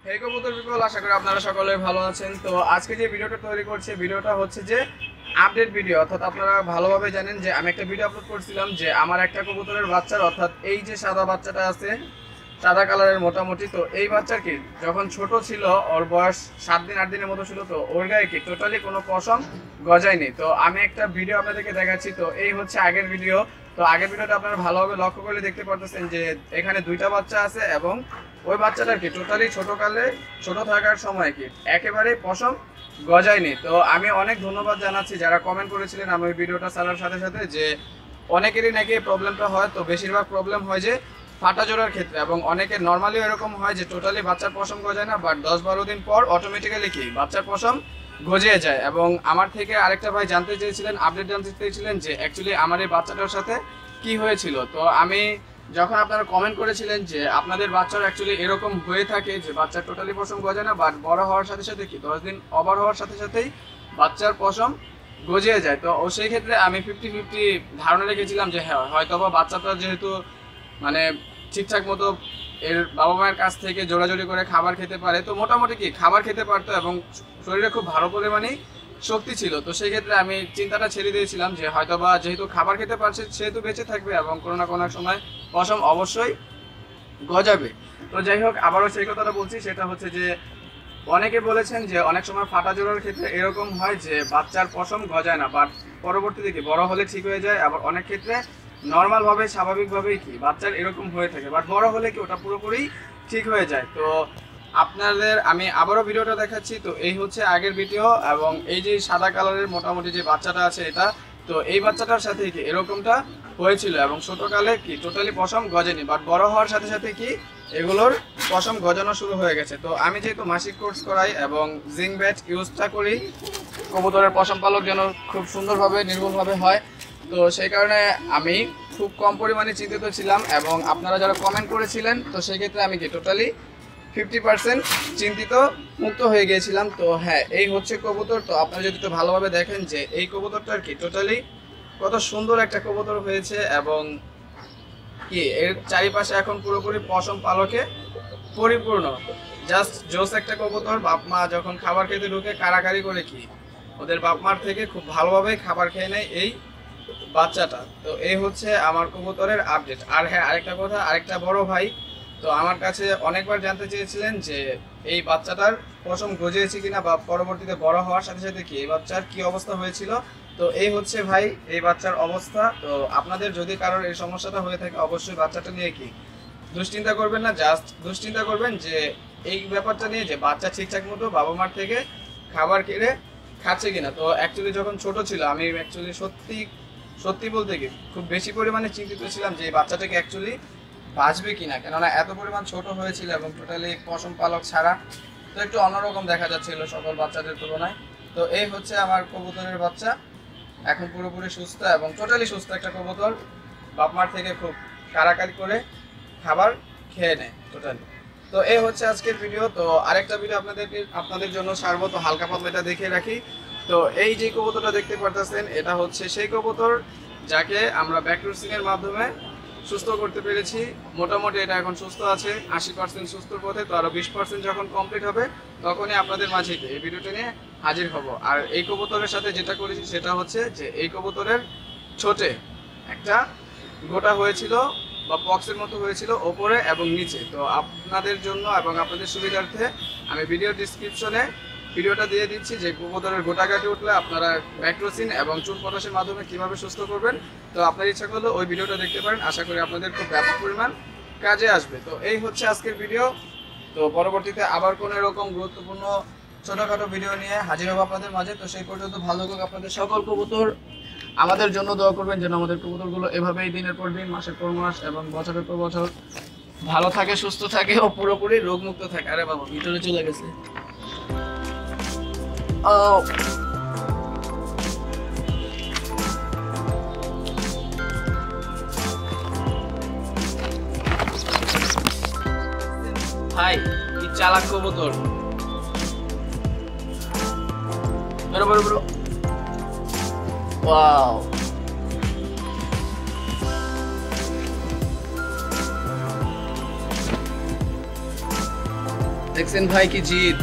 হে কবুতর পিপল, আশা করি আপনারা সকলে ভালো আছেন। তো আজকে যে ভিডিওটা তৈরি করছি, ভিডিওটা হচ্ছে যে আপডেট ভিডিও। অর্থাৎ আপনারা ভালোভাবে জানেন যে আমি একটা ভিডিও আপলোড করছিলাম যে আমার একটা কবুতরের বাচ্চার, অর্থাৎ এই যে সাদা বাচ্চাটা আছে, সাদা কালারের মোটামুটি, তো এই বাচ্চার কি যখন ছোট ছিল, ওর বয়স 7 দিন 8 দিনের মতো ছিল, তো ওর গায়ে কি টোটালি কোনো পশম গজায়নি। তো আমি একটা ভিডিও আপনাদেরকে দেখাচ্ছি। তো এই হচ্ছে আগের ভিডিও। তো আগের ভিডিওটা আপনারা ভালোভাবে লক্ষ্য করলে দেখতে পারতেছেন যে এখানে দুইটা বাচ্চা আছে এবং ওই বাচ্চাটার কি টোটালি ছোট থাকার সময় কি একেবারে পশম গজায়নি। তো আমি অনেক ধন্যবাদ জানাচ্ছি যারা কমেন্ট করেছিলেন আমি ওই ভিডিওটা ছাড়ার সাথে সাথে, যে অনেকেরই নাকি এই প্রবলেমটা হয়। তো বেশিরভাগ প্রবলেম হয় যে ফাটা জোড়ার ক্ষেত্রে, এবং অনেকের নর্মালিও এরকম হয় যে টোটালি বাচ্চার পশম গজায় না, বাট 10-12 দিন পর অটোমেটিক্যালি কি বাচ্চার পশম গজিয়ে যায়। এবং আমার থেকে আরেকটা ভাই জানতে চেয়েছিলেন, আপডেট জানতে চেয়েছিলেন যে অ্যাকচুয়ালি আমার এই বাচ্চাটার সাথে কি হয়েছিল। তো আমি যখন আপনারা কমেন্ট করেছিলেন যে আপনাদের বাচ্চার অ্যাকচুয়ালি এরকম হয়ে থাকে যে বাচ্চার টোটালি পশম গজায় না, বাট বড় হওয়ার সাথে সাথে কি 10 দিন ওভার হওয়ার সাথে সাথেই বাচ্চার পশম গজিয়ে যায়। তো সেই ক্ষেত্রে আমি 50-50 ধারণা রেখেছিলাম যে হ্যাঁ, হয়তো বা বাচ্চাটা যেহেতু মানে ঠিকঠাক মতো এর বাবা মায়ের কাছ থেকে জোড়াজোড়ি করে খাবার খেতে পারে, তো মোটামুটি কি খাবার খেতে পারতো এবং শরীরে খুব ভালো পরিমাণেই শক্তি ছিল। তো সেই ক্ষেত্রে আমি চিন্তাটা ছেড়ে দিয়েছিলাম যে হয়তো বা যেহেতু খাবার খেতে পারছে সেহেতু বেঁচে থাকবে এবং কোনো না কোনো সময় পশম অবশ্যই গজাবে। তো যাই হোক, আবারও সেই কথাটা বলছি, সেটা হচ্ছে যে অনেকে বলেছেন যে অনেক সময় ফাটা জোড়ার ক্ষেত্রে এরকম হয় যে বাচ্চার পশম গজায় না, বাট পরবর্তীতে কি বড় হলে ঠিক হয়ে যায়। আবার অনেক ক্ষেত্রে নর্মালভাবে স্বাভাবিকভাবেই কি বাচ্চার এরকম হয়ে থাকে, বাট বড় হলে কি ওটা পুরোপুরি ঠিক হয়ে যায়। তো আপনাদের আমি আবারও ভিডিওটা দেখাচ্ছি। তো এই হচ্ছে আগের ভিডিও, এবং এই যে সাদা কালারের মোটামুটি যে বাচ্চাটা আছে এটা, তো এই বাচ্চাটার সাথে কি এরকমটা হয়েছিল এবং ছোটকালে কি টোটালি পশম গজেনি, বাট বড় হওয়ার সাথে সাথে কি এগুলোর পশম গজানো শুরু হয়ে গেছে। তো আমি যেহেতু মাসিক কোর্স করাই এবং জিঙ্ক ব্যাট ইউজটা করি কবুতরের পশম পালক যেন খুব সুন্দরভাবে নির্ভুলভাবে হয়, তো সেই কারণে আমি খুব কম পরিমাণে চিন্তিত ছিলাম। এবং আপনারা যারা কমেন্ট করেছিলেন, তো সেই ক্ষেত্রে আমি কি টোটালি 50% চিন্তিত মুক্ত হয়ে গিয়েছিলাম। তো হ্যাঁ, এই হচ্ছে কবুতর। তো আপনারা যদি একটু ভালোভাবে দেখেন যে এই কবুতরটার কি টোটালি কত সুন্দর একটা কবুতর হয়েছে, এবং কি এর চারিপাশে এখন পুরোপুরি পশম পালকে পরিপূর্ণ। জাস্ট জোস একটা কবুতর। বাপ মা যখন খাবার খেতে ঢুকে কারাকারি করে কি ওদের বাপ মার থেকে খুব ভালোভাবে খাবার খেয়ে নেয় এই বাচ্চাটা। তো এই হচ্ছে আমার কবুতরের আপডেট। আর হ্যাঁ, আরেকটা কথা, আরেকটা বড় ভাই তো আমার কাছে অনেকবার জানতে চেয়েছিলেন যে এই বাচ্চাটার পশম গজিয়েছে কিনা, বা পরবর্তীতে বড় হওয়ার সাথে সাথে কি এই বাচ্চার কি অবস্থা হয়েছিল। তো এই হচ্ছে ভাই এই বাচ্চার অবস্থা। তো আপনাদের যদি কারোর এই সমস্যাটা হয়ে থাকে, অবশ্যই বাচ্চাটা নিয়ে কি দুশ্চিন্তা করবেন না, জাস্ট দুশ্চিন্তা করবেন যে এই ব্যাপারটা নিয়ে যে বাচ্চা ঠিকঠাক মতো বাবা মার থেকে খাবার কেড়ে খাচ্ছে কিনা। তো অ্যাকচুয়ালি যখন ছোট ছিল আমি অ্যাকচুয়ালি সত্যি বলতে কি খুব বেশি পরিমাণে চিন্তিত ছিলাম যে এই বাচ্চাটাকে অ্যাকচুয়ালি বাঁচবে কিনা, কেননা এত পরিমাণ ছোট হয়েছিল এবং টোটালি পশম পালক ছাড়া, তো একটু অন্যরকম দেখা যাচ্ছিল সকল বাচ্চাদের তুলনায়। তো এই হচ্ছে আমার কবুতরের বাচ্চা, এখন পুরোপুরি সুস্থ এবং টোটালি সুস্থ একটা কবুতর। বাপ মার থেকে খুব কারাকারি করে খাবার খেয়ে নেয় টোটালি। তো এই হচ্ছে আজকের ভিডিও। তো আরেকটা ভিডিও আপনাদের জন্য ছাড়বো, তো হালকা পাতলা এটা দেখে রাখি। তো এই যে কবুতরটা দেখতে পারতেছেন, এটা হচ্ছে সেই কবুতর যাকে আমরা ব্যাকরুসিং এর মাধ্যমে সুস্থ করতে পেরেছি। মোটামুটি এটা এখন সুস্থ আছে, 80% সুস্থর পথে। তো আরো 20% যখন কমপ্লিট হবে তখনই আপনাদের মাঝে এই ভিডিওটা নিয়ে হাজির হব। আর এই কবুতরের সাথে যেটা করেছি সেটা হচ্ছে যে এই কবুতরের ছোটে একটা গোটা হয়েছিল বা বক্সের মতো হয়েছিল ওপরে এবং নিচে। তো আপনাদের জন্য এবং আপনাদের সুবিধার্থে আমি ভিডিও ডিসক্রিপশনে ভিডিওটা দিয়ে দিচ্ছি যে কবুতরের গোটা কাটে উঠলে আপনারা ব্যাক্রোসিন এবং চুন পটাশের মাধ্যমে কিভাবে সুস্থ করবেন। তো আপনার ইচ্ছা করলে ওই ভিডিওটা দেখতে পারেন, আশা করি আপনাদের খুব ব্যাপক পরিমাণ কাজে আসবে। তো এই হচ্ছে আজকের ভিডিও। তো পরবর্তীতে আবার কোনো এরকম গুরুত্বপূর্ণ ছোটখাটো ভিডিও নিয়ে হাজির হবো আপনাদের মাঝে। তো সেই পর্যন্ত ভালো থাকুক আপনাদের সকল কবুতর। আমাদের জন্য দোয়া করবেন যেন আমাদের কবুতরগুলো এভাবেই দিনের পর দিন, মাসের পর মাস এবং বছরের পর বছর ভালো থাকে, সুস্থ থাকে ও পুরোপুরি রোগমুক্ত থাকে। আরে বাবা, ভিতরে চলে গেছে। ভাই কি চালাক কবুতর। বেরো বেরো বেরো। ওয়াও, দেখছেন ভাই কি জিদ।